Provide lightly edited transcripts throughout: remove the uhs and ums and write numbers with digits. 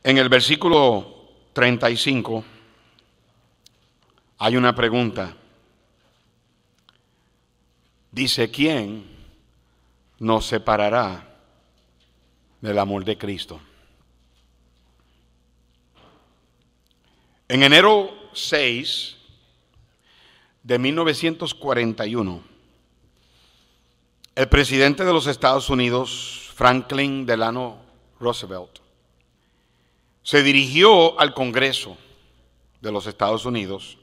En el versículo 35 hay una pregunta. Dice, ¿quién nos separará del amor de Cristo? En enero 6 de 1941, el presidente de los Estados Unidos, Franklin Delano Roosevelt, se dirigió al Congreso de los Estados Unidos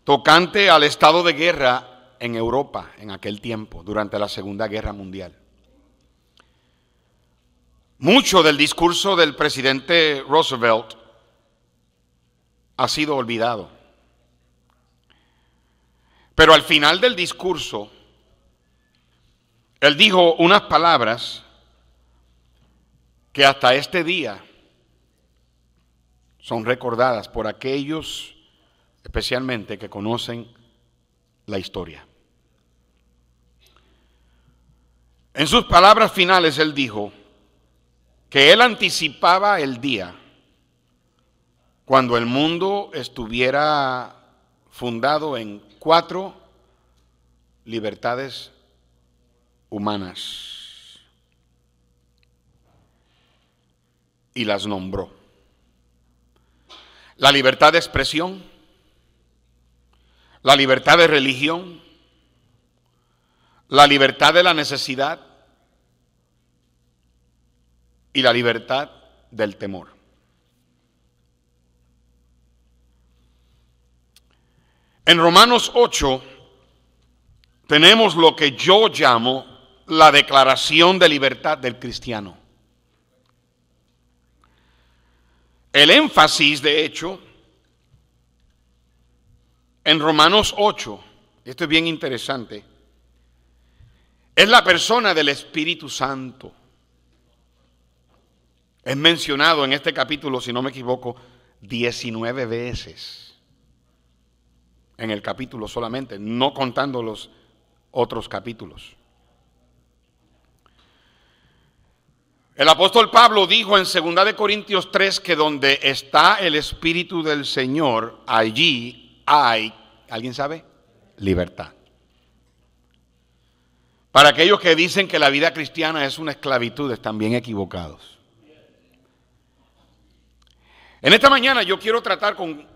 tocante al estado de guerra en Europa en aquel tiempo, durante la Segunda Guerra Mundial. Mucho del discurso del presidente Roosevelt ha sido olvidado. Pero al final del discurso, él dijo unas palabras que hasta este día son recordadas por aquellos especialmente que conocen la historia. En sus palabras finales él dijo que él anticipaba el día cuando el mundo estuviera fundado en 4 libertades humanas y las nombró: la libertad de expresión, la libertad de religión, la libertad de la necesidad y la libertad del temor. En Romanos 8 tenemos lo que yo llamo la declaración de libertad del cristiano. El énfasis, de hecho, en Romanos 8, esto es bien interesante, es la persona del Espíritu Santo. Es mencionado en este capítulo, si no me equivoco, 19 veces. En el capítulo solamente, no contando los otros capítulos. El apóstol Pablo dijo en 2 de Corintios 3 que donde está el Espíritu del Señor, allí hay, ¿alguien sabe? Libertad. Para aquellos que dicen que la vida cristiana es una esclavitud, están bien equivocados. En esta mañana yo quiero tratar con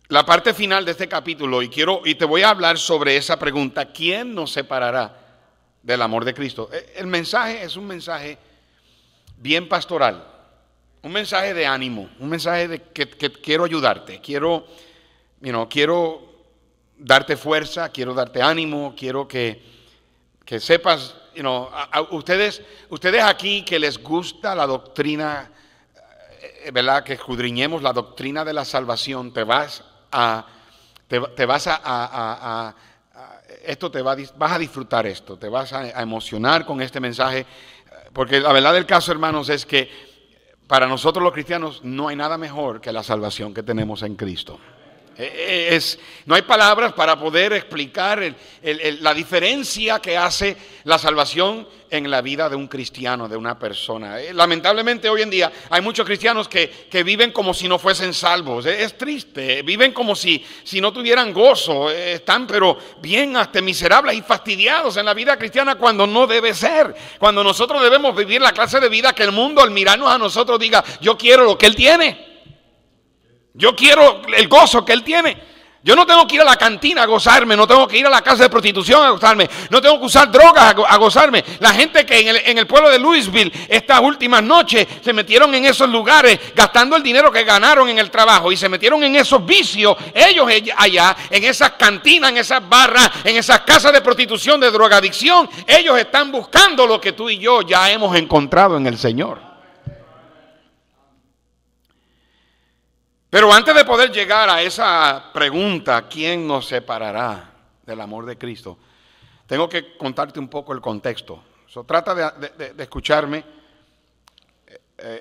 la parte final de este capítulo y te voy a hablar sobre esa pregunta: ¿quién nos separará del amor de Cristo? El mensaje es un mensaje bien pastoral, un mensaje de ánimo, un mensaje de que quiero ayudarte, quiero darte fuerza, quiero darte ánimo, quiero que sepas, a ustedes aquí que les gusta la doctrina, ¿verdad? Que escudriñemos la doctrina de la salvación, vas a disfrutar esto, te vas a emocionar con este mensaje, porque la verdad del caso, hermanos, es que para nosotros los cristianos no hay nada mejor que la salvación que tenemos en Cristo. No hay palabras para poder explicar la diferencia que hace la salvación en la vida de un cristiano, de una persona. Lamentablemente hoy en día hay muchos cristianos que viven como si no fuesen salvos. Es triste, viven como si no tuvieran gozo, están pero bien hasta miserables y fastidiados en la vida cristiana, cuando no debe ser. Cuando nosotros debemos vivir la clase de vida que el mundo, al mirarnos a nosotros, diga: yo quiero lo que Él tiene. Yo quiero el gozo que Él tiene. Yo no tengo que ir a la cantina a gozarme, no tengo que ir a la casa de prostitución a gozarme, no tengo que usar drogas a gozarme. La gente que en el pueblo de Louisville estas últimas noches se metieron en esos lugares gastando el dinero que ganaron en el trabajo y se metieron en esos vicios, ellos allá, en esas cantinas, en esas barras, en esas casas de prostitución, de drogadicción, ellos están buscando lo que tú y yo ya hemos encontrado en el Señor. Pero antes de poder llegar a esa pregunta, ¿quién nos separará del amor de Cristo?, tengo que contarte un poco el contexto. Trata de escucharme.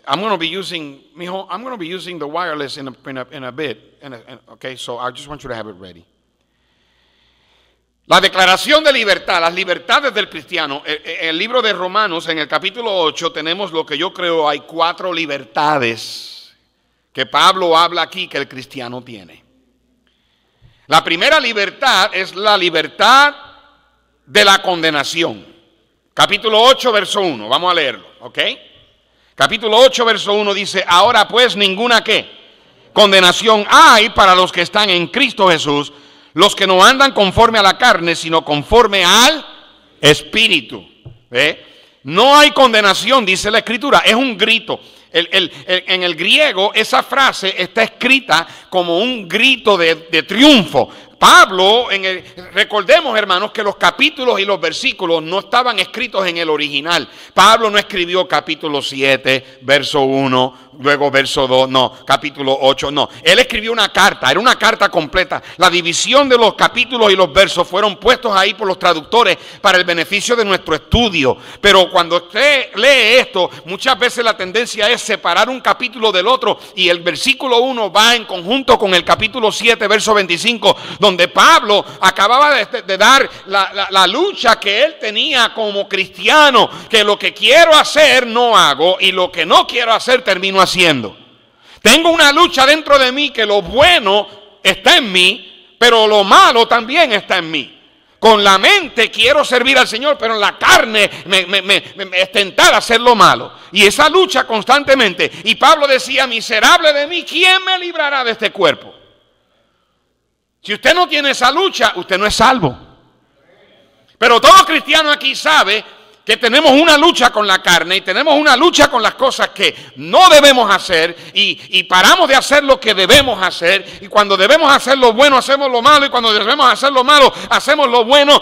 I'm going to be using the wireless in a bit. Okay, so I just want you to have it ready. La declaración de libertad, las libertades del cristiano. En el libro de Romanos, en el capítulo 8, tenemos lo que yo creo hay 4 libertades que Pablo habla aquí que el cristiano tiene. La primera libertad es la libertad de la condenación. Capítulo 8, verso 1. Vamos a leerlo, ¿ok? Capítulo 8, verso 1 dice: ahora pues ninguna ¿qué? Condenación hay para los que están en Cristo Jesús, los que no andan conforme a la carne, sino conforme al Espíritu. No hay condenación, dice la Escritura, es un grito. En el griego esa frase está escrita como un grito de triunfo. Pablo, recordemos hermanos que los capítulos y los versículos no estaban escritos en el original. Pablo no escribió capítulo 7, verso 1, luego verso 2, no, capítulo 8, no. Él escribió una carta, era una carta completa. La división de los capítulos y los versos fueron puestos ahí por los traductores para el beneficio de nuestro estudio. Pero cuando usted lee esto, muchas veces la tendencia es separar un capítulo del otro y el versículo 1 va en conjunto con el capítulo 7, verso 25, donde Pablo acababa de dar la lucha que él tenía como cristiano, que lo que quiero hacer no hago y lo que no quiero hacer termino haciendo. Tengo una lucha dentro de mí que lo bueno está en mí, pero lo malo también está en mí. Con la mente quiero servir al Señor, pero en la carne me es tentar a hacer lo malo. Y esa lucha constantemente. Y Pablo decía: miserable de mí, ¿quién me librará de este cuerpo? Si usted no tiene esa lucha, usted no es salvo. Pero todo cristiano aquí sabe que tenemos una lucha con la carne y tenemos una lucha con las cosas que no debemos hacer y paramos de hacer lo que debemos hacer, y cuando debemos hacer lo bueno hacemos lo malo, y cuando debemos hacer lo malo hacemos lo bueno,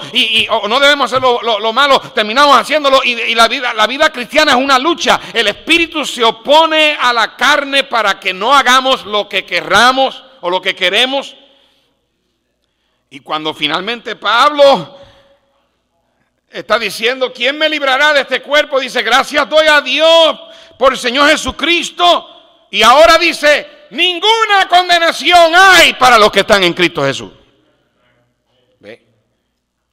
o no debemos hacer lo malo terminamos haciéndolo, y la vida cristiana es una lucha. El espíritu se opone a la carne para que no hagamos lo que querramos o lo que queremos. Y cuando finalmente Pablo está diciendo: ¿quién me librará de este cuerpo? Dice: gracias doy a Dios por el Señor Jesucristo. Y ahora dice: ninguna condenación hay para los que están en Cristo Jesús. ¿Ve?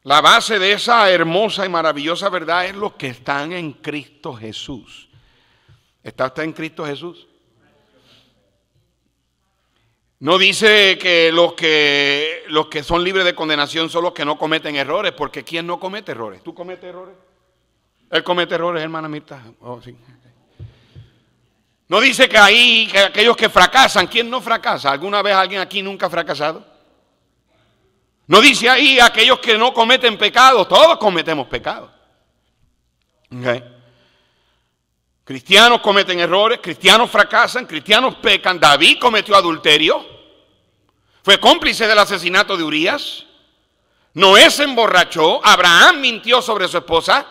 La base de esa hermosa y maravillosa verdad es los que están en Cristo Jesús. ¿Está usted en Cristo Jesús? No dice que los que son libres de condenación son los que no cometen errores, porque ¿quién no comete errores? ¿Tú cometes errores? ¿Él comete errores, hermana Mirta? Oh, sí. No dice que aquellos que fracasan, ¿quién no fracasa? ¿Alguna vez alguien aquí nunca ha fracasado? No dice ahí aquellos que no cometen pecado, todos cometemos pecado. Okay. Cristianos cometen errores, cristianos fracasan, cristianos pecan. David cometió adulterio, fue cómplice del asesinato de Urías. Noé se emborrachó, Abraham mintió sobre su esposa,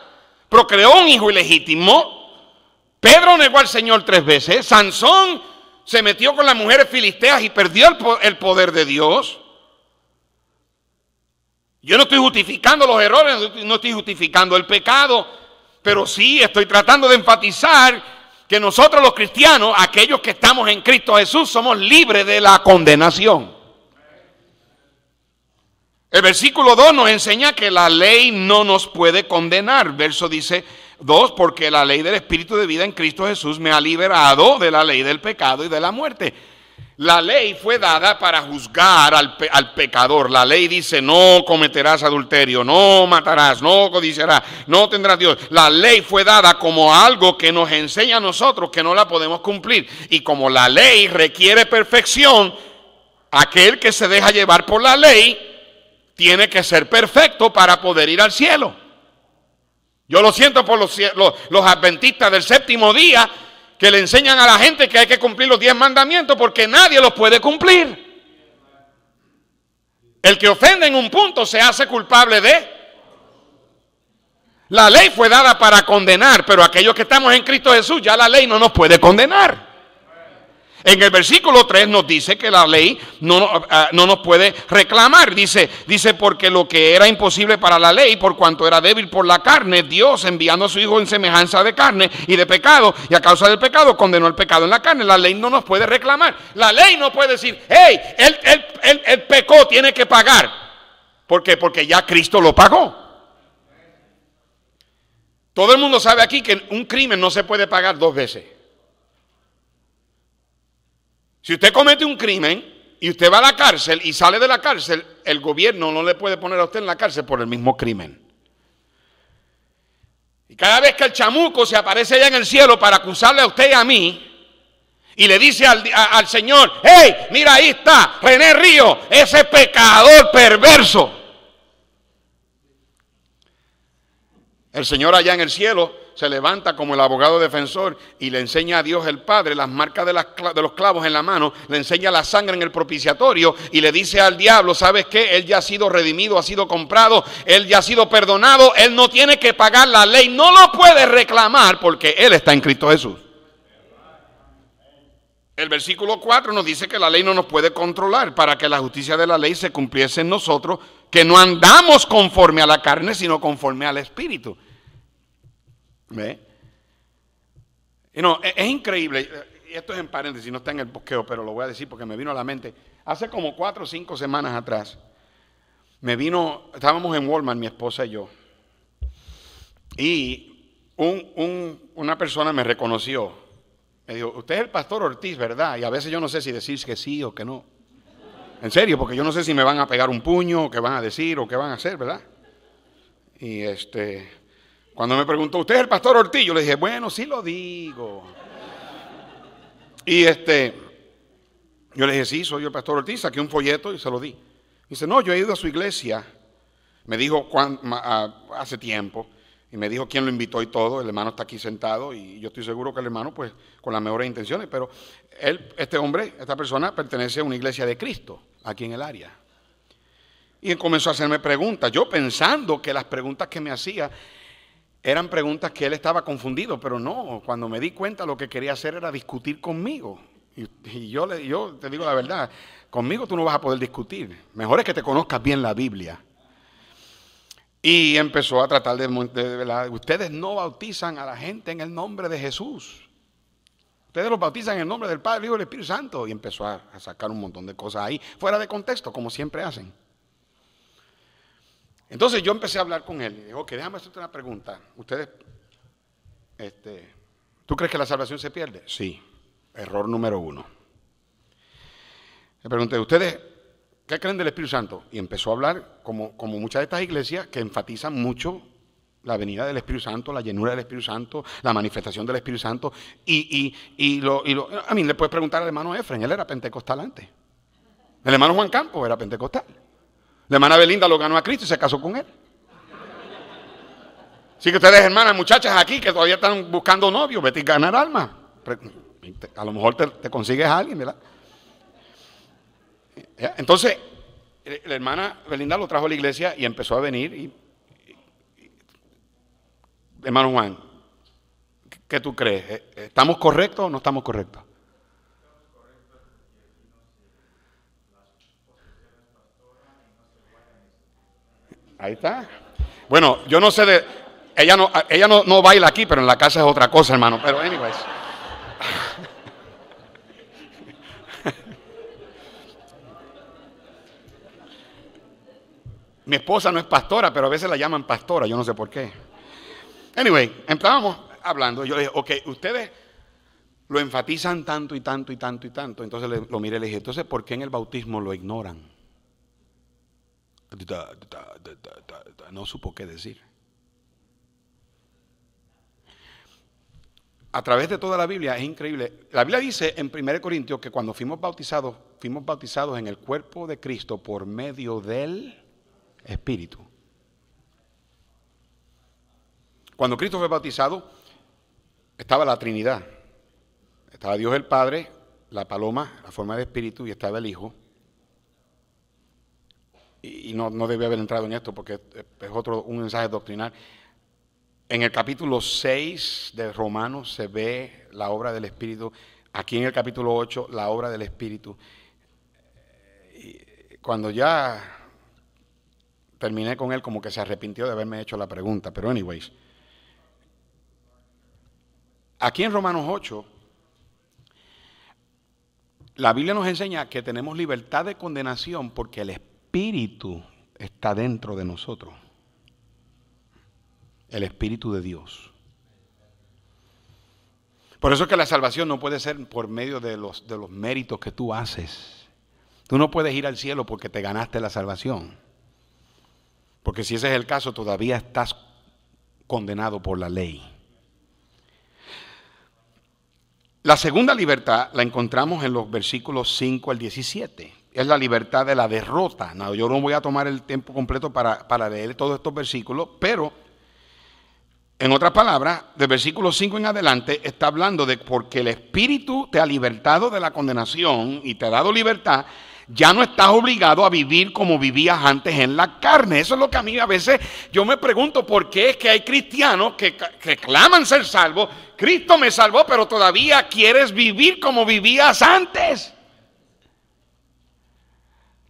procreó un hijo ilegítimo, Pedro negó al Señor 3 veces, Sansón se metió con las mujeres filisteas y perdió el poder de Dios. Yo no estoy justificando los errores, no estoy justificando el pecado, pero sí estoy tratando de enfatizar que nosotros los cristianos, aquellos que estamos en Cristo Jesús, somos libres de la condenación. El versículo 2 nos enseña que la ley no nos puede condenar. Verso dice 2, porque la ley del Espíritu de vida en Cristo Jesús me ha liberado de la ley del pecado y de la muerte. La ley fue dada para juzgar al pecador. La ley dice: no cometerás adulterio, no matarás, no codiciarás, no tendrás Dios. La ley fue dada como algo que nos enseña a nosotros que no la podemos cumplir. Y como la ley requiere perfección, aquel que se deja llevar por la ley tiene que ser perfecto para poder ir al cielo. Yo lo siento por los adventistas del séptimo día, que le enseñan a la gente que hay que cumplir los 10 mandamientos porque nadie los puede cumplir. El que ofende en un punto se hace culpable de... La ley fue dada para condenar, pero aquellos que estamos en Cristo Jesús, ya la ley no nos puede condenar. En el versículo 3 nos dice que la ley no nos puede reclamar. Dice, porque lo que era imposible para la ley, por cuanto era débil por la carne, Dios, enviando a su Hijo en semejanza de carne y de pecado, y a causa del pecado condenó el pecado en la carne. La ley no nos puede reclamar. La ley no puede decir: hey, él pecó, tiene que pagar. ¿Por qué? Porque ya Cristo lo pagó. Todo el mundo sabe aquí que un crimen no se puede pagar dos veces. Si usted comete un crimen y usted va a la cárcel y sale de la cárcel, el gobierno no le puede poner a usted en la cárcel por el mismo crimen. Y cada vez que el chamuco se aparece allá en el cielo para acusarle a usted y a mí, y le dice al Señor, hey, mira ahí está René Río, ese pecador perverso. El Señor allá en el cielo se levanta como el abogado defensor y le enseña a Dios el Padre las marcas de los clavos en la mano, le enseña la sangre en el propiciatorio y le dice al diablo, ¿sabes qué? Él ya ha sido redimido, ha sido comprado, él ya ha sido perdonado, él no tiene que pagar la ley, no lo puede reclamar porque él está en Cristo Jesús. El versículo 4 nos dice que la ley no nos puede controlar para que la justicia de la ley se cumpliese en nosotros, que no andamos conforme a la carne, sino conforme al Espíritu. ¿Ve? Es increíble, y esto es en paréntesis, no está en el bosqueo, pero lo voy a decir porque me vino a la mente. Hace como 4 o 5 semanas atrás, estábamos en Walmart, mi esposa y yo, y una persona me reconoció. Me dijo, usted es el pastor Ortiz, ¿verdad? Y a veces yo no sé si decir que sí o que no. En serio, porque yo no sé si me van a pegar un puño, o qué van a decir, o qué van a hacer, ¿verdad? Y cuando me preguntó, ¿usted es el pastor Ortiz? Yo le dije, bueno, sí lo digo. Y yo le dije, sí, soy yo el pastor Ortiz, saqué un folleto y se lo di. Dice, no, yo he ido a su iglesia. Me dijo hace tiempo. Y me dijo quién lo invitó y todo, el hermano está aquí sentado y yo estoy seguro que el hermano pues con las mejores intenciones, pero esta persona pertenece a una iglesia de Cristo aquí en el área. Y él comenzó a hacerme preguntas, yo pensando que las preguntas que me hacía eran preguntas que él estaba confundido, pero no, cuando me di cuenta lo que quería hacer era discutir conmigo. Y yo te digo la verdad, conmigo tú no vas a poder discutir, mejor es que te conozcas bien la Biblia. Y empezó a tratar de ustedes no bautizan a la gente en el nombre de Jesús. Ustedes los bautizan en el nombre del Padre, el Hijo y del Espíritu Santo. Y empezó a sacar un montón de cosas ahí, fuera de contexto, como siempre hacen. Entonces yo empecé a hablar con él. Y dijo, ok, déjame hacerte una pregunta. Ustedes, ¿tú crees que la salvación se pierde? Sí. Error número 1. Le pregunté, ¿ustedes qué creen del Espíritu Santo? Y empezó a hablar, como muchas de estas iglesias que enfatizan mucho la venida del Espíritu Santo, la llenura del Espíritu Santo, la manifestación del Espíritu Santo. A mí le puedes preguntar al hermano Efren, él era pentecostal antes. El hermano Juan Campos era pentecostal. La hermana Belinda lo ganó a Cristo y se casó con él. Así que ustedes, hermanas, muchachas aquí que todavía están buscando novio, vete a ganar alma. A lo mejor te consigues a alguien, ¿verdad? Entonces, la hermana Belinda lo trajo a la iglesia y empezó a venir. Hermano Juan, ¿qué tú crees? ¿Estamos correctos o no estamos correctos? Ahí está. Bueno, yo no sé ella no baila aquí, pero en la casa es otra cosa, hermano. Pero anyways. Mi esposa no es pastora, pero a veces la llaman pastora, yo no sé por qué. Anyway, estábamos hablando, yo le dije, ok, ustedes lo enfatizan tanto y tanto y tanto y tanto. Entonces lo miré y le dije, entonces, ¿por qué en el bautismo lo ignoran? No supo qué decir. A través de toda la Biblia es increíble. La Biblia dice en 1 Corintios que cuando fuimos bautizados en el cuerpo de Cristo por medio del Espíritu. Cuando Cristo fue bautizado, estaba la Trinidad. Estaba Dios el Padre, la paloma, la forma de Espíritu, y estaba el Hijo. Y no debe haber entrado en esto porque es un mensaje doctrinal. En el capítulo 6 de Romanos se ve la obra del Espíritu. Aquí en el capítulo 8, la obra del Espíritu. Y cuando ya terminé con él, como que se arrepintió de haberme hecho la pregunta. Pero anyways, aquí en Romanos 8, la Biblia nos enseña que tenemos libertad de condenación porque el Espíritu está dentro de nosotros. El Espíritu de Dios. Por eso es que la salvación no puede ser por medio de los méritos que tú haces. Tú no puedes ir al cielo porque te ganaste la salvación. Porque si ese es el caso, todavía estás condenado por la ley. La segunda libertad la encontramos en los versículos 5 al 17. Es la libertad de la derrota. No, yo no voy a tomar el tiempo completo para leer todos estos versículos, pero en otras palabras, del versículo 5 en adelante está hablando de porque el Espíritu te ha libertado de la condenación y te ha dado libertad, ya no estás obligado a vivir como vivías antes en la carne. Eso es lo que a mí a veces yo me pregunto, ¿por qué es que hay cristianos que claman ser salvos? Cristo me salvó, pero todavía quieres vivir como vivías antes.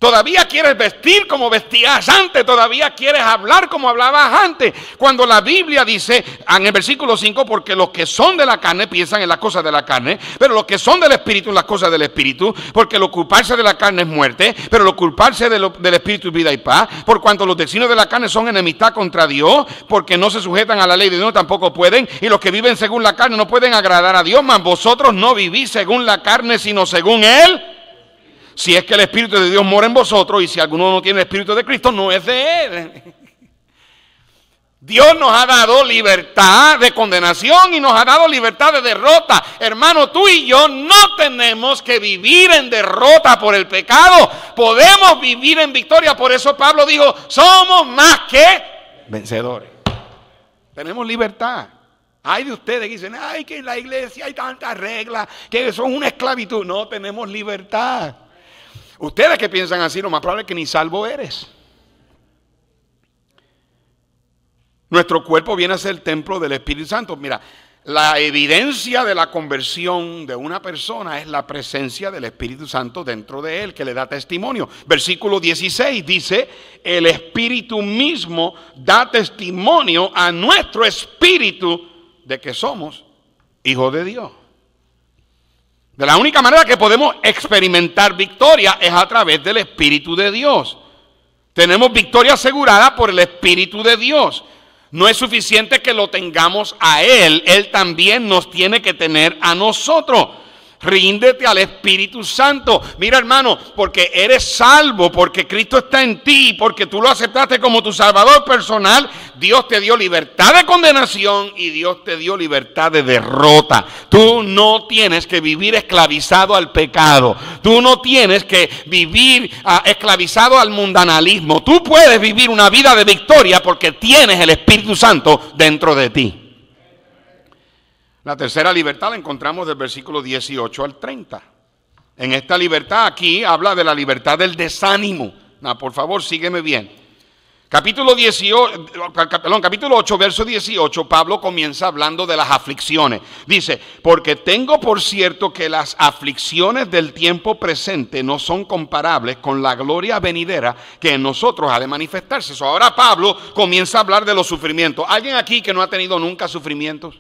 Todavía quieres vestir como vestías antes, todavía quieres hablar como hablabas antes. Cuando la Biblia dice en el versículo 5, porque los que son de la carne piensan en las cosas de la carne, pero los que son del Espíritu en las cosas del Espíritu, porque lo ocuparse de la carne es muerte, pero lo ocuparse del Espíritu es vida y paz. Por cuanto los designios de la carne son enemistad contra Dios, porque no se sujetan a la ley de Dios, tampoco pueden, y los que viven según la carne no pueden agradar a Dios, mas vosotros no vivís según la carne, sino según Él. Si es que el Espíritu de Dios mora en vosotros, y si alguno no tiene el Espíritu de Cristo, no es de Él. Dios nos ha dado libertad de condenación y nos ha dado libertad de derrota. Hermano, tú y yo no tenemos que vivir en derrota por el pecado. Podemos vivir en victoria. Por eso Pablo dijo, somos más que vencedores. Tenemos libertad. Hay de ustedes que dicen, ay, que en la iglesia hay tantas reglas, que son una esclavitud. No, tenemos libertad. Ustedes que piensan así, lo más probable es que ni salvo eres. Nuestro cuerpo viene a ser el templo del Espíritu Santo. Mira, la evidencia de la conversión de una persona es la presencia del Espíritu Santo dentro de él, que le da testimonio. Versículo 16 dice, el Espíritu mismo da testimonio a nuestro espíritu de que somos hijos de Dios. De la única manera que podemos experimentar victoria es a través del Espíritu de Dios. Tenemos victoria asegurada por el Espíritu de Dios. No es suficiente que lo tengamos a Él, Él también nos tiene que tener a nosotros. Ríndete al Espíritu Santo. Mira, hermano, porque eres salvo, porque Cristo está en ti, porque tú lo aceptaste como tu Salvador personal, Dios te dio libertad de condenación y Dios te dio libertad de derrota. Tú no tienes que vivir esclavizado al pecado. Tú no tienes que vivir esclavizado al mundanalismo. Tú puedes vivir una vida de victoria porque tienes el Espíritu Santo dentro de ti. La tercera libertad la encontramos del versículo 18 al 30. En esta libertad aquí habla de la libertad del desánimo. Por favor, sígueme bien. Capítulo 8, verso 18, Pablo comienza hablando de las aflicciones. Dice, porque tengo por cierto que las aflicciones del tiempo presente no son comparables con la gloria venidera que en nosotros ha de manifestarse. Ahora Pablo comienza a hablar de los sufrimientos. ¿Alguien aquí que no ha tenido nunca sufrimientos?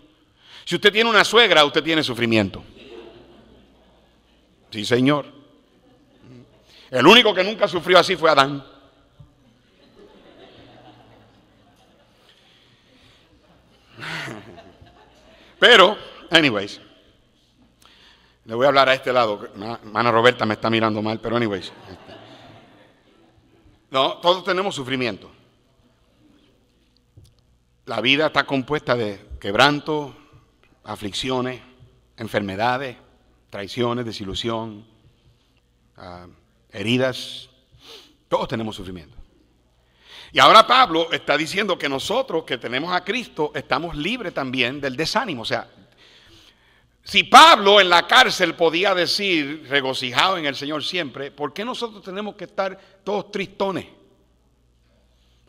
Si usted tiene una suegra, usted tiene sufrimiento. Sí, señor. El único que nunca sufrió así fue Adán. Pero, anyways, le voy a hablar a este lado. Hermana Roberta me está mirando mal, pero anyways. No, todos tenemos sufrimiento. La vida está compuesta de quebranto, aflicciones, enfermedades, traiciones, desilusión, heridas. Todos tenemos sufrimiento. Y ahora Pablo está diciendo que nosotros que tenemos a Cristo estamos libres también del desánimo. O sea, si Pablo en la cárcel podía decir regocijado en el Señor siempre, ¿por qué nosotros tenemos que estar todos tristones?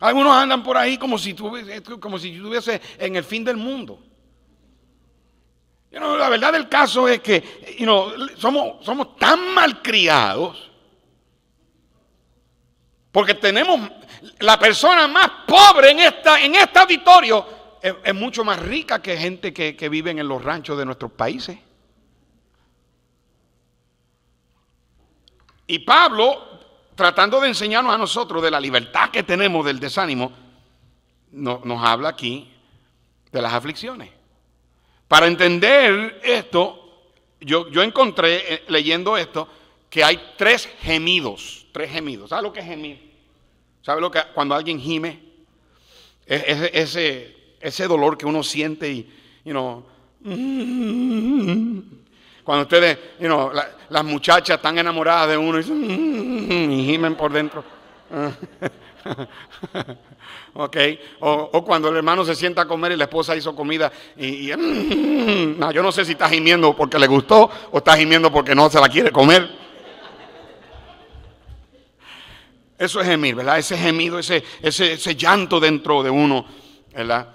Algunos andan por ahí como si estuviese en el fin del mundo. La verdad del caso es que somos tan malcriados porque tenemos la persona más pobre en este auditorio es mucho más rica que gente que vive en los ranchos de nuestros países. Y Pablo tratando de enseñarnos a nosotros de la libertad que tenemos del desánimo, nos habla aquí de las aflicciones. Para entender esto, yo encontré leyendo esto que hay tres gemidos. ¿Sabe lo que es gemir? ¿Sabe lo que cuando alguien gime? Ese dolor que uno siente y, cuando ustedes, las muchachas están enamoradas de uno y gimen por dentro. Ok, o cuando el hermano se sienta a comer y la esposa hizo comida no, yo no sé si está gimiendo porque le gustó o está gimiendo porque no se la quiere comer. Eso es gemir, ¿verdad? Ese gemido, ese llanto dentro de uno, ¿verdad?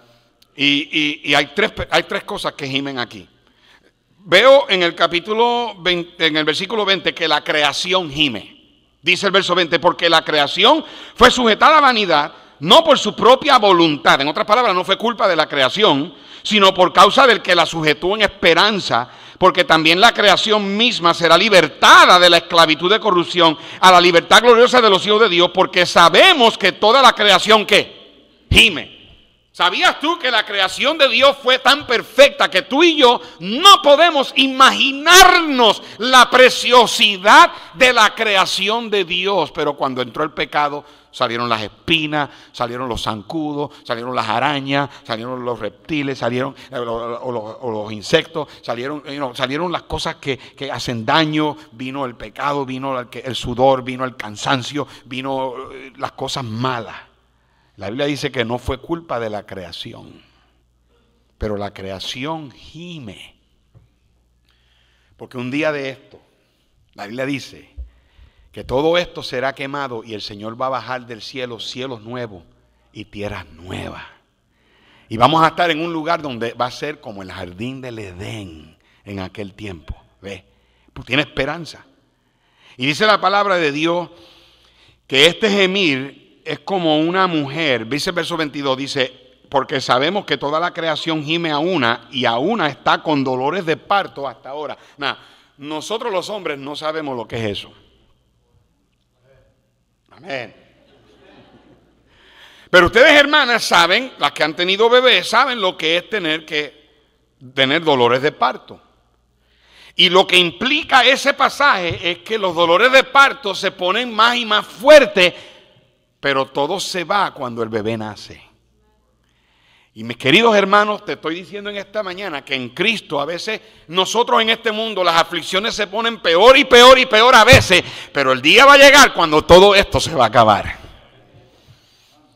Y hay tres cosas que gimen aquí. Veo en el capítulo 20, en el versículo 20, que la creación gime. Dice el verso 20, porque la creación fue sujetada a vanidad, no por su propia voluntad. En otras palabras, no fue culpa de la creación, sino por causa del que la sujetó en esperanza, porque también la creación misma será libertada de la esclavitud de corrupción a la libertad gloriosa de los hijos de Dios, porque sabemos que toda la creación, ¿qué? Gime. ¿Sabías tú que la creación de Dios fue tan perfecta que tú y yo no podemos imaginarnos la preciosidad de la creación de Dios? Pero cuando entró el pecado, salieron las espinas, salieron los zancudos, salieron las arañas, salieron los reptiles, salieron los insectos, salieron las cosas que hacen daño. Vino el pecado, vino el sudor, vino el cansancio, vino las cosas malas. La Biblia dice que no fue culpa de la creación, pero la creación gime. Porque un día de esto, la Biblia dice que todo esto será quemado y el Señor va a bajar del cielo cielos nuevos y tierras nuevas. Y vamos a estar en un lugar donde va a ser como el jardín del Edén en aquel tiempo. ¿Ves? Pues tiene esperanza. Y dice la palabra de Dios que este gemir es como una mujer. Dice el verso 22, dice, porque sabemos que toda la creación gime a una y a una está con dolores de parto hasta ahora. Nosotros los hombres no sabemos lo que es eso. Amén. Pero ustedes, hermanas, saben, las que han tenido bebés, saben lo que es tener dolores de parto. Y lo que implica ese pasaje es que los dolores de parto se ponen más y más fuertes, pero todo se va cuando el bebé nace. Y mis queridos hermanos, te estoy diciendo en esta mañana que en Cristo a veces nosotros en este mundo las aflicciones se ponen peor y peor y peor a veces, pero el día va a llegar cuando todo esto se va a acabar.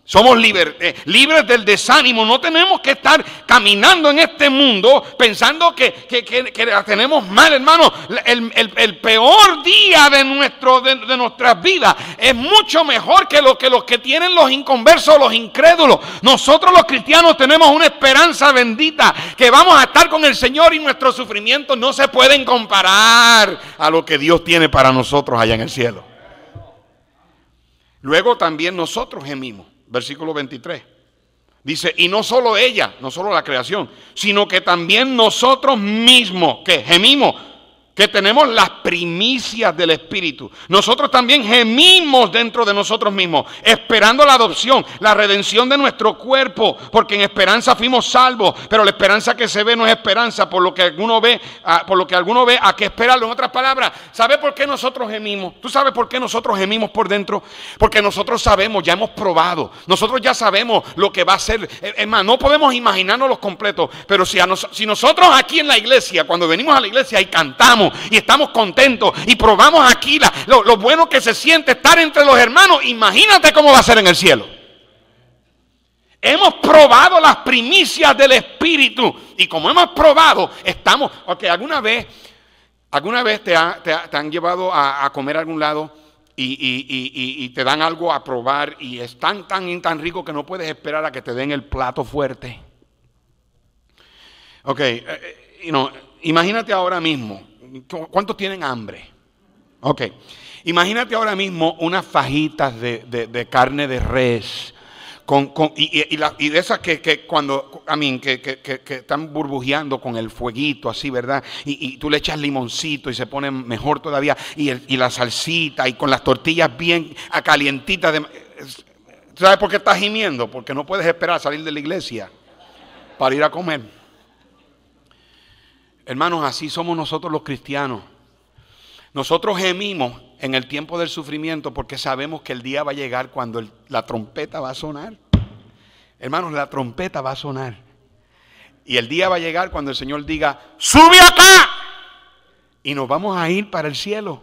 Somos libres del desánimo. No tenemos que estar caminando en este mundo pensando que la tenemos mal, hermano. El peor día de nuestras vidas es mucho mejor que los que tienen los inconversos, los incrédulos. Nosotros los cristianos tenemos una esperanza bendita, que vamos a estar con el Señor y nuestros sufrimientos no se pueden comparar a lo que Dios tiene para nosotros allá en el cielo. Luego también nosotros gemimos. Versículo 23. Dice, y no solo ella, no solo la creación, sino que también nosotros mismos, que gemimos, que tenemos las primicias del Espíritu. Nosotros también gemimos dentro de nosotros mismos, esperando la adopción, la redención de nuestro cuerpo, porque en esperanza fuimos salvos, pero la esperanza que se ve no es esperanza, por lo que alguno ve, ¿a qué esperarlo? En otras palabras, ¿sabe por qué nosotros gemimos? ¿Tú sabes por qué nosotros gemimos por dentro? Porque nosotros sabemos, ya hemos probado, nosotros ya sabemos lo que va a ser. Es más, no podemos imaginarnos los completos, pero si nosotros aquí en la iglesia, cuando venimos a la iglesia y cantamos, y estamos contentos y probamos aquí lo bueno que se siente estar entre los hermanos, imagínate cómo va a ser en el cielo. Hemos probado las primicias del Espíritu y como hemos probado, estamos, ok, alguna vez te han llevado a comer a algún lado y te dan algo a probar y es tan rico que no puedes esperar a que te den el plato fuerte. Ok, imagínate ahora mismo. ¿Cuántos tienen hambre? Ok. Imagínate ahora mismo unas fajitas de carne de res y de esas que cuando, que están burbujeando con el fueguito así, ¿verdad? Y tú le echas limoncito y se pone mejor todavía, y la salsita, y con las tortillas bien calientitas. ¿Sabes por qué estás gimiendo? Porque no puedes esperar salir de la iglesia para ir a comer. Hermanos, así somos nosotros los cristianos. Nosotros gemimos en el tiempo del sufrimiento porque sabemos que el día va a llegar cuando la trompeta va a sonar. Hermanos, la trompeta va a sonar. Y el día va a llegar cuando el Señor diga, ¡sube acá! Y nos vamos a ir para el cielo.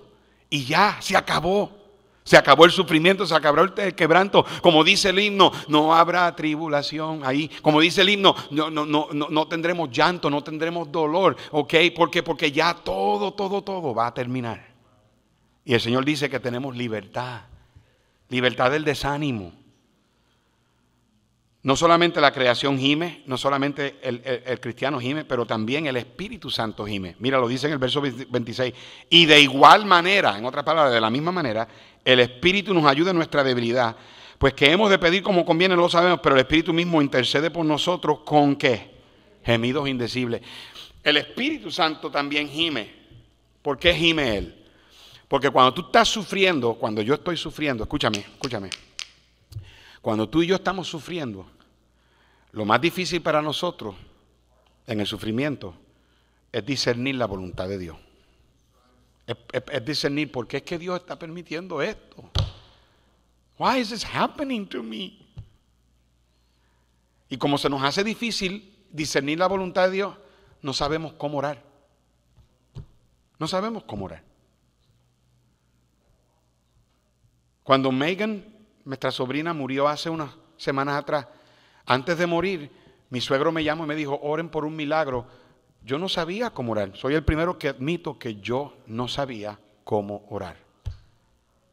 Y ya, se acabó. Se acabó el sufrimiento, se acabó el quebranto. Como dice el himno, no habrá tribulación ahí. Como dice el himno, no tendremos llanto, no tendremos dolor. ¿Ok? Porque ya todo va a terminar. Y el Señor dice que tenemos libertad. Libertad del desánimo. No solamente la creación gime, no solamente el cristiano gime, pero también el Espíritu Santo gime. Mira, lo dice en el verso 26. Y de igual manera, en otras palabras, de la misma manera, el Espíritu nos ayuda en nuestra debilidad. Pues que hemos de pedir como conviene, no lo sabemos, pero el Espíritu mismo intercede por nosotros con ¿qué? Gemidos indecibles. El Espíritu Santo también gime. ¿Por qué gime Él? Porque cuando tú estás sufriendo, cuando yo estoy sufriendo, escúchame. Cuando tú y yo estamos sufriendo, lo más difícil para nosotros en el sufrimiento es discernir la voluntad de Dios. Es discernir por qué es que Dios está permitiendo esto. Why is this happening to me? Y como se nos hace difícil discernir la voluntad de Dios, no sabemos cómo orar. No sabemos cómo orar. Cuando Megan, nuestra sobrina, murió hace unas semanas atrás, antes de morir, mi suegro me llamó y me dijo, oren por un milagro. Yo no sabía cómo orar. Soy el primero que admito que yo no sabía cómo orar.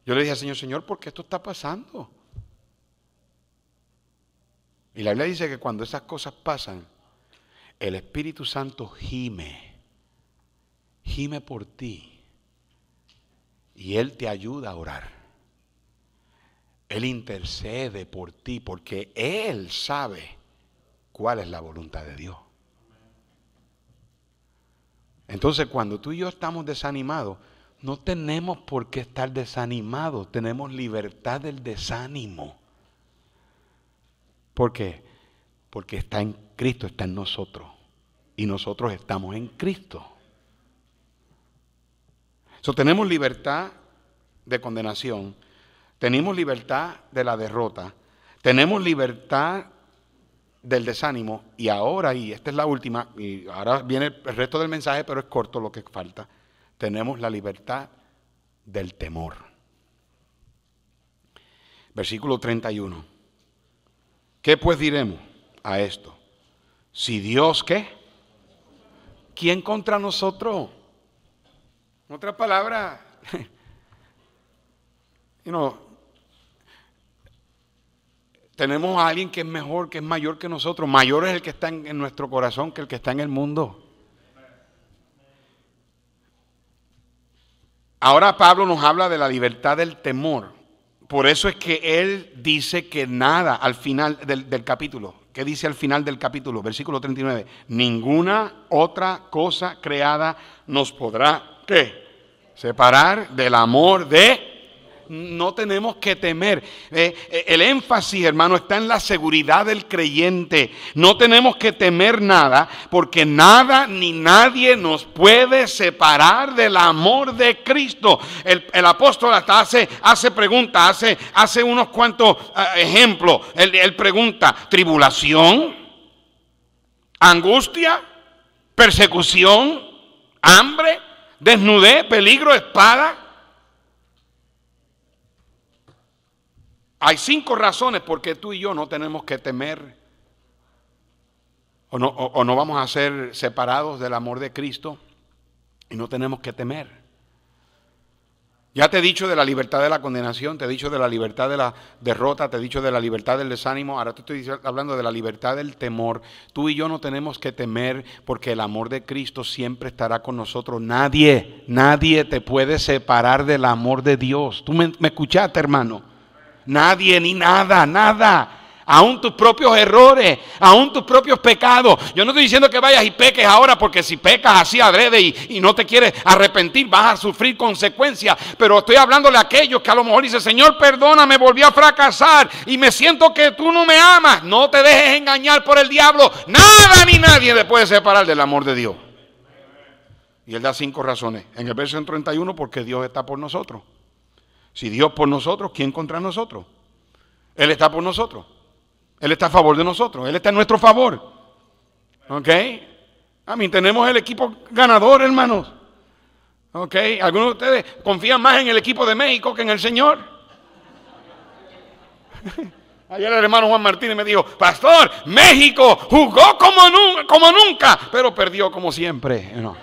Yo le dije al Señor, ¿por qué esto está pasando? Y la Biblia dice que cuando esas cosas pasan, el Espíritu Santo gime por ti. Y Él te ayuda a orar. Él intercede por ti porque Él sabe cuál es la voluntad de Dios. Entonces, cuando tú y yo estamos desanimados, no tenemos por qué estar desanimados. Tenemos libertad del desánimo. ¿Por qué? Porque está en Cristo, está en nosotros. Y nosotros estamos en Cristo. Tenemos libertad de condenación. Tenemos libertad de la derrota. Tenemos libertad del desánimo. Y ahora, y esta es la última, y ahora viene el resto del mensaje, pero es corto lo que falta. Tenemos la libertad del temor. Versículo 31. ¿Qué pues diremos a esto? Si Dios, ¿qué? ¿Quién contra nosotros? En otras palabras, tenemos a alguien que es mejor, que es mayor que nosotros. Mayor es el que está en nuestro corazón que el que está en el mundo. Ahora Pablo nos habla de la libertad del temor. Por eso es que él dice que nada al final del capítulo. ¿Qué dice al final del capítulo? Versículo 39. Ninguna otra cosa creada nos podrá, ¿qué? Separar del amor de... No tenemos que temer. El énfasis, hermano, está en la seguridad del creyente. No tenemos que temer nada, porque nada ni nadie nos puede separar del amor de Cristo. El apóstol hasta hace preguntas, hace unos cuantos ejemplos. Él pregunta: tribulación, angustia, persecución, hambre, desnudez, peligro, espada. Hay 5 razones por qué tú y yo no tenemos que temer o no vamos a ser separados del amor de Cristo, y no tenemos que temer. Ya te he dicho de la libertad de la condenación, te he dicho de la libertad de la derrota, te he dicho de la libertad del desánimo, ahora te estoy hablando de la libertad del temor. Tú y yo no tenemos que temer porque el amor de Cristo siempre estará con nosotros. Nadie te puede separar del amor de Dios. ¿Tú me escuchaste, hermano? Nadie ni nada. Aún tus propios errores, aún tus propios pecados. Yo no estoy diciendo que vayas y peques ahora, porque si pecas así adrede y no te quieres arrepentir, vas a sufrir consecuencias. Pero estoy hablándole a aquellos que a lo mejor dicen: Señor, perdóname, volví a fracasar y me siento que tú no me amas. No te dejes engañar por el diablo. Nada ni nadie te puede separar del amor de Dios. Y él da 5 razones. En el verso 31, porque Dios está por nosotros. Si Dios por nosotros, ¿quién contra nosotros? Él está por nosotros. Él está a favor de nosotros. Él está en nuestro favor. ¿Ok? Tenemos el equipo ganador, hermanos. ¿Ok? Algunos de ustedes confían más en el equipo de México que en el Señor. Ayer el hermano Juan Martínez me dijo: pastor, México jugó como nunca, pero perdió como siempre. No.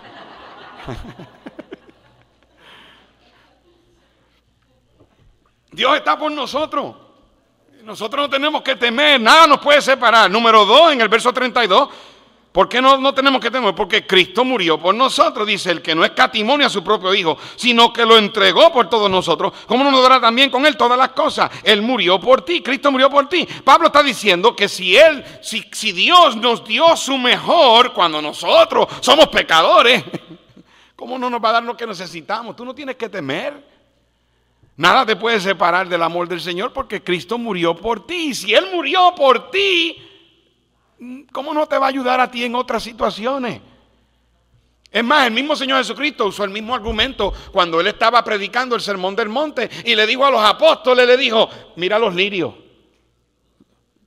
Dios está por nosotros. Nosotros no tenemos que temer, nada nos puede separar. Número 2, en el verso 32, ¿por qué no tenemos que temer? Porque Cristo murió por nosotros. Dice: el que no escatimó ni a su propio Hijo, sino que lo entregó por todos nosotros, ¿cómo no nos dará también con Él todas las cosas? Él murió por ti, Cristo murió por ti. Pablo está diciendo que si Dios nos dio su mejor cuando nosotros somos pecadores, ¿cómo no nos va a dar lo que necesitamos? Tú no tienes que temer. Nada te puede separar del amor del Señor, porque Cristo murió por ti. Y si Él murió por ti, ¿cómo no te va a ayudar a ti en otras situaciones? Es más, el mismo Señor Jesucristo usó el mismo argumento cuando Él estaba predicando el Sermón del Monte y le dijo a los apóstoles, le dijo: mira los lirios,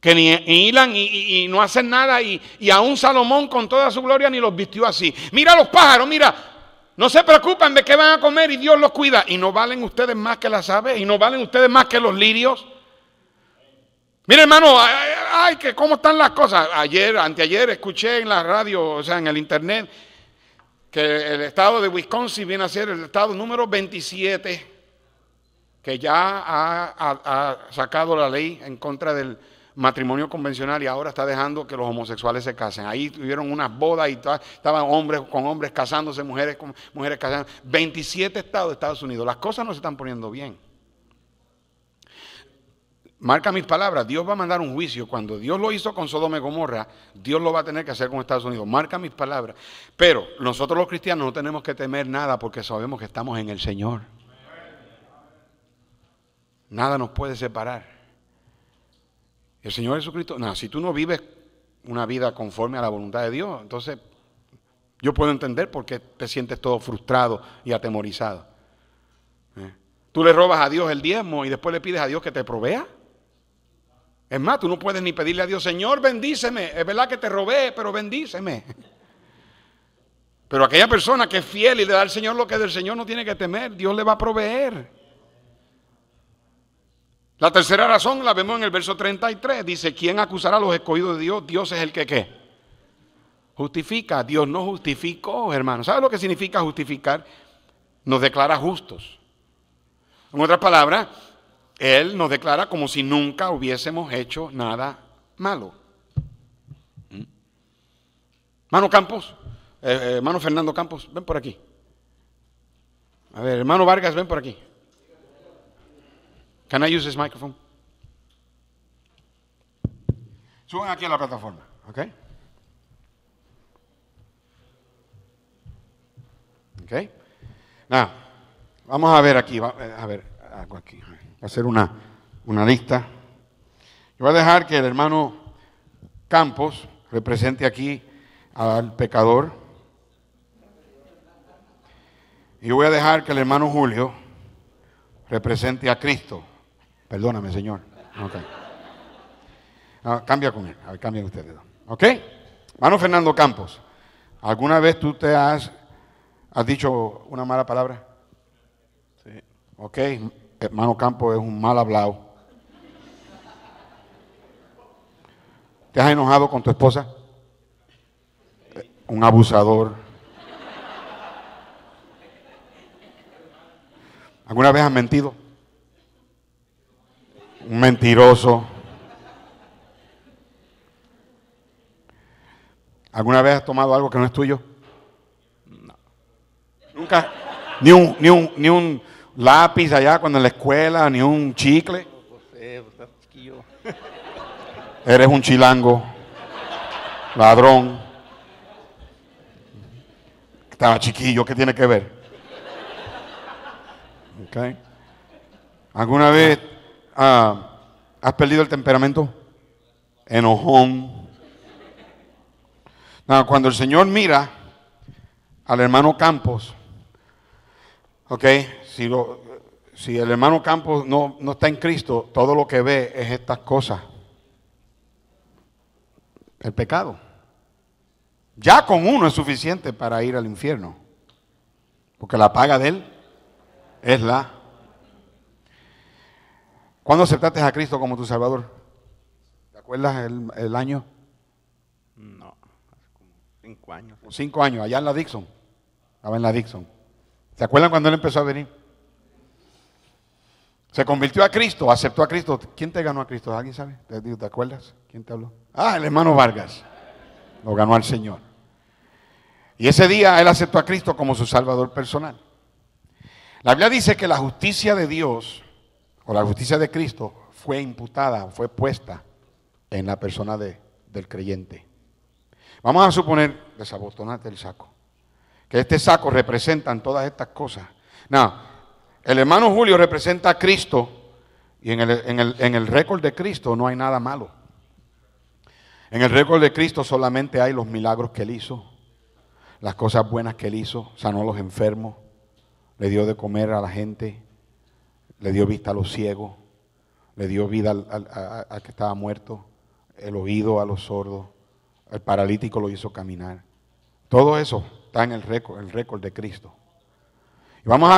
que ni hilan y no hacen nada, y aún Salomón con toda su gloria ni los vistió así. Mira los pájaros, mira. No se preocupen de qué van a comer y Dios los cuida. ¿Y no valen ustedes más que las aves? ¿Y no valen ustedes más que los lirios? Mire, hermano, que cómo están las cosas. Anteayer escuché en la radio, o sea, en el internet, que el estado de Wisconsin viene a ser el estado número 27, que ya ha sacado la ley en contra del matrimonio convencional y ahora está dejando que los homosexuales se casen. Ahí tuvieron unas bodas y estaban hombres con hombres casándose, mujeres con mujeres casándose. 27 estados de Estados Unidos. Las cosas no se están poniendo bien. Marca mis palabras, Dios va a mandar un juicio. Cuando Dios lo hizo con Sodoma y Gomorra, Dios lo va a tener que hacer con Estados Unidos. Marca mis palabras. Pero nosotros los cristianos no tenemos que temer nada, porque sabemos que estamos en el Señor. Nada nos puede separar. El Señor Jesucristo, si tú no vives una vida conforme a la voluntad de Dios, entonces yo puedo entender por qué te sientes todo frustrado y atemorizado. Tú le robas a Dios el diezmo y después le pides a Dios que te provea. Es más, tú no puedes ni pedirle a Dios: Señor, bendíceme. Es verdad que te robé, pero bendíceme. Pero aquella persona que es fiel y le da al Señor lo que es del Señor, no tiene que temer. Dios le va a proveer. La tercera razón la vemos en el verso 33. Dice: ¿quién acusará a los escogidos de Dios? Dios es el que ¿qué? Justifica. Dios no justificó, hermano. ¿Sabe lo que significa justificar? Nos declara justos. En otras palabras, Él nos declara como si nunca hubiésemos hecho nada malo. Hermano Campos, hermano Fernando Campos, ven por aquí. A ver, hermano Vargas, ven por aquí. Can I use this microphone? Suban aquí a la plataforma, ¿ok? ¿Ok? Now, vamos a ver aquí, a ver, algo aquí. Voy a hacer una lista. Yo voy a dejar que el hermano Campos represente aquí al pecador. Y yo voy a dejar que el hermano Julio represente a Cristo. Perdóname, Señor. Okay. Cambia con él. A ver, cambien ustedes. ¿Ok? Hermano Fernando Campos, ¿alguna vez tú te has dicho una mala palabra? Sí. Ok. Hermano Campos es un mal hablado. ¿Te has enojado con tu esposa? Un abusador. ¿Alguna vez has mentido? Un mentiroso. ¿Alguna vez has tomado algo que no es tuyo? No. Nunca. Ni un lápiz allá cuando en la escuela, ni un chicle. Eres un chilango, ladrón. Estaba chiquillo, ¿qué tiene que ver? Okay. ¿Alguna vez has perdido el temperamento? Enojón. No, cuando el Señor mira al hermano Campos, si el hermano Campos no está en Cristo, todo lo que ve es estas cosas. El pecado. Ya con uno es suficiente para ir al infierno. Porque la paga de él es la... ¿Cuándo aceptaste a Cristo como tu Salvador? ¿Te acuerdas el año? No, hace como 5 años. 5 años, allá en la Dixon. Estaba en la Dixon. ¿Se acuerdan cuando él empezó a venir? Se convirtió a Cristo, aceptó a Cristo. ¿Quién te ganó a Cristo? ¿Alguien sabe? ¿Te acuerdas? ¿Quién te habló? Ah, el hermano Vargas. Lo ganó al Señor. Y ese día él aceptó a Cristo como su Salvador personal. La Biblia dice que la justicia de Dios, o la justicia de Cristo, fue imputada, fue puesta en la persona del creyente. Vamos a suponer, desabotonate el saco, que este saco representan todas estas cosas. No, el hermano Julio representa a Cristo y en el récord de Cristo no hay nada malo. En el récord de Cristo solamente hay los milagros que él hizo, las cosas buenas que él hizo, sanó a los enfermos, le dio de comer a la gente, le dio vista a los ciegos, le dio vida al que estaba muerto, el oído a los sordos, el paralítico lo hizo caminar. Todo eso está en el récord de Cristo. Y vamos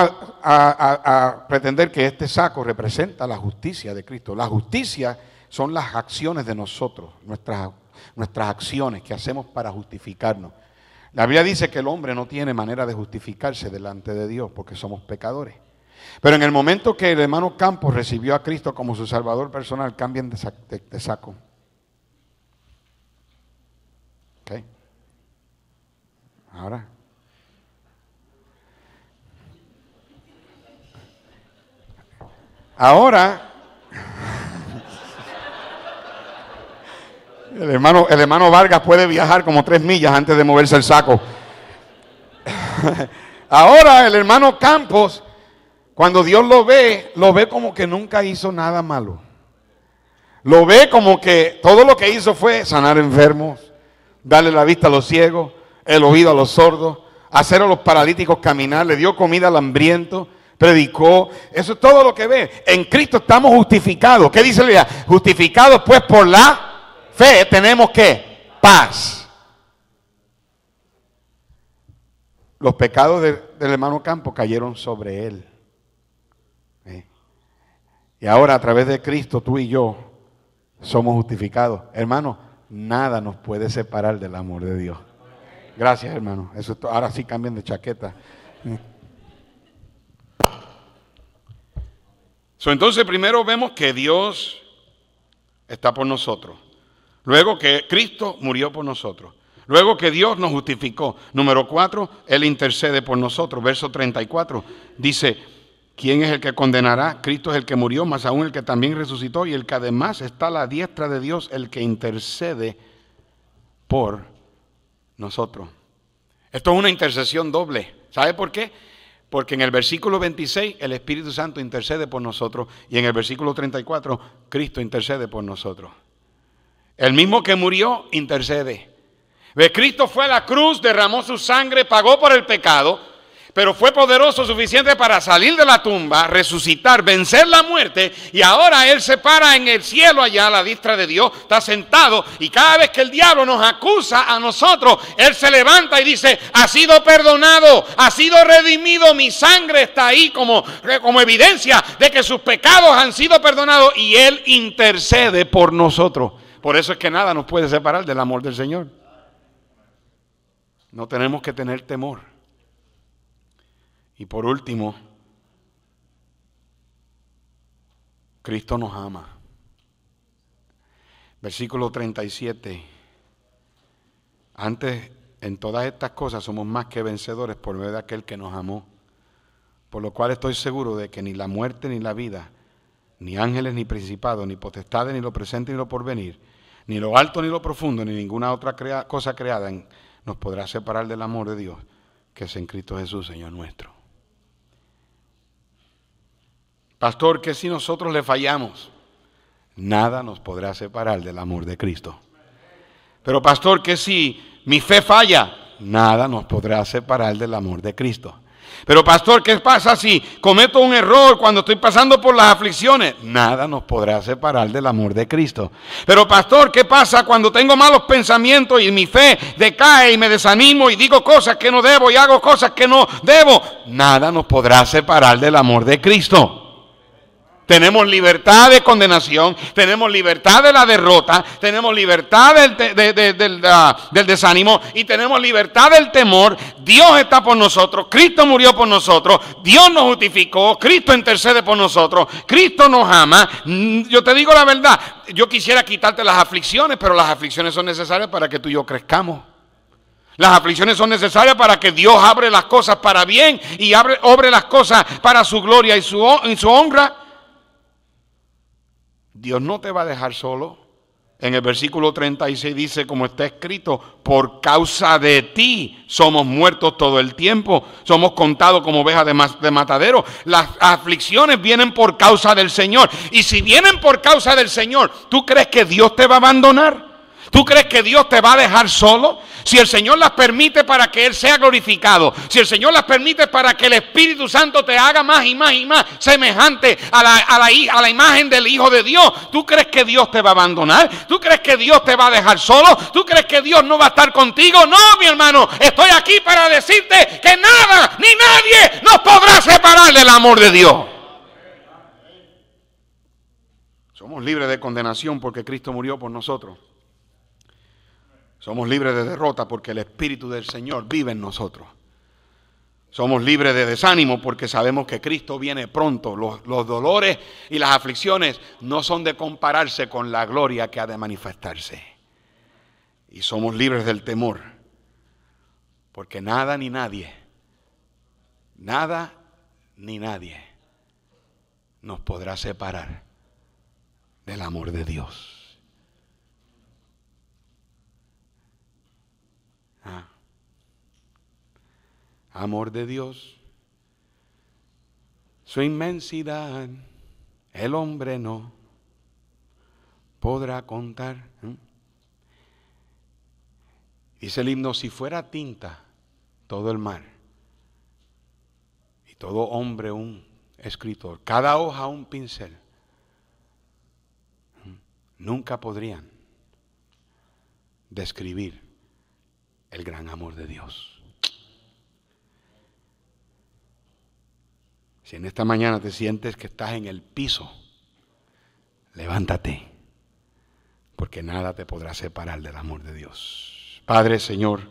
a pretender que este saco representa la justicia de Cristo. La justicia son las acciones de nosotros, nuestras acciones que hacemos para justificarnos. La Biblia dice que el hombre no tiene manera de justificarse delante de Dios porque somos pecadores. Pero en el momento que el hermano Campos recibió a Cristo como su Salvador personal, cambien de saco. ¿Ok? Ahora. Ahora, el hermano Vargas puede viajar como 3 millas antes de moverse el saco. Ahora el hermano Campos, cuando Dios lo ve como que nunca hizo nada malo. Lo ve como que todo lo que hizo fue sanar enfermos, darle la vista a los ciegos, el oído a los sordos, hacer a los paralíticos caminar, le dio comida al hambriento, predicó. Eso es todo lo que ve. En Cristo estamos justificados. ¿Qué dice la Biblia? Justificados pues por la fe tenemos ¿qué? Paz. Los pecados del hermano Campos cayeron sobre él. Y ahora a través de Cristo tú y yo somos justificados. Hermano, nada nos puede separar del amor de Dios. Gracias, hermano. Eso es ahora sí cambien de chaqueta. Entonces primero vemos que Dios está por nosotros. Luego que Cristo murió por nosotros. Luego que Dios nos justificó. Número 4, Él intercede por nosotros. Verso 34 dice, ¿quién es el que condenará? Cristo es el que murió, más aún el que también resucitó y el que además está a la diestra de Dios, el que intercede por nosotros. Esto es una intercesión doble. ¿Sabe por qué? Porque en el versículo 26 el Espíritu Santo intercede por nosotros y en el versículo 34 Cristo intercede por nosotros. El mismo que murió intercede. Cristo fue a la cruz, derramó su sangre, pagó por el pecado, pero fue poderoso suficiente para salir de la tumba, resucitar, vencer la muerte, y ahora Él se para en el cielo allá a la diestra de Dios, está sentado, y cada vez que el diablo nos acusa a nosotros, Él se levanta y dice, ha sido perdonado, ha sido redimido, mi sangre está ahí como evidencia de que sus pecados han sido perdonados, y Él intercede por nosotros. Por eso es que nada nos puede separar del amor del Señor. No tenemos que tener temor. Y por último, Cristo nos ama. Versículo 37. Antes, en todas estas cosas somos más que vencedores por medio de aquel que nos amó. Por lo cual estoy seguro de que ni la muerte ni la vida, ni ángeles ni principados, ni potestades, ni lo presente ni lo porvenir, Ni lo alto ni lo profundo, ni ninguna otra cosa creada nos podrá separar del amor de Dios, que es en Cristo Jesús, Señor nuestro. Pastor, que si nosotros le fallamos, nada nos podrá separar del amor de Cristo. Pero pastor, que si mi fe falla, nada nos podrá separar del amor de Cristo. Pero pastor, ¿qué pasa si cometo un error cuando estoy pasando por las aflicciones? Nada nos podrá separar del amor de Cristo. Pero pastor, ¿qué pasa cuando tengo malos pensamientos y mi fe decae y me desanimo y digo cosas que no debo y hago cosas que no debo? Nada nos podrá separar del amor de Cristo. Tenemos libertad de condenación, tenemos libertad de la derrota, tenemos libertad del desánimo y tenemos libertad del temor. Dios está por nosotros, Cristo murió por nosotros, Dios nos justificó, Cristo intercede por nosotros, Cristo nos ama. Yo te digo la verdad, yo quisiera quitarte las aflicciones, pero las aflicciones son necesarias para que tú y yo crezcamos. Las aflicciones son necesarias para que Dios abre las cosas para bien y obre las cosas para su gloria y su honra. Dios no te va a dejar solo. En el versículo 36 dice, como está escrito, por causa de ti somos muertos todo el tiempo, somos contados como ovejas de matadero. Las aflicciones vienen por causa del Señor. Y si vienen por causa del Señor, ¿tú crees que Dios te va a abandonar? ¿Tú crees que Dios te va a dejar solo? Si el Señor las permite para que Él sea glorificado, si el Señor las permite para que el Espíritu Santo te haga más y más y más semejante a la imagen del Hijo de Dios, ¿tú crees que Dios te va a abandonar? ¿Tú crees que Dios te va a dejar solo? ¿Tú crees que Dios no va a estar contigo? No, mi hermano, estoy aquí para decirte que nada ni nadie nos podrá separar del amor de Dios. Somos libres de condenación porque Cristo murió por nosotros. Somos libres de derrota porque el Espíritu del Señor vive en nosotros. Somos libres de desánimo porque sabemos que Cristo viene pronto. Los dolores y las aflicciones no son de compararse con la gloria que ha de manifestarse. Y somos libres del temor porque nada ni nadie nos podrá separar del amor de Dios. Amor de Dios, su inmensidad, el hombre no podrá contar. Dice el himno, si fuera tinta todo el mar, y todo hombre un escritor, cada hoja un pincel, nunca podrían describir el gran amor de Dios. Si en esta mañana te sientes que estás en el piso, levántate, porque nada te podrá separar del amor de Dios. Padre, Señor,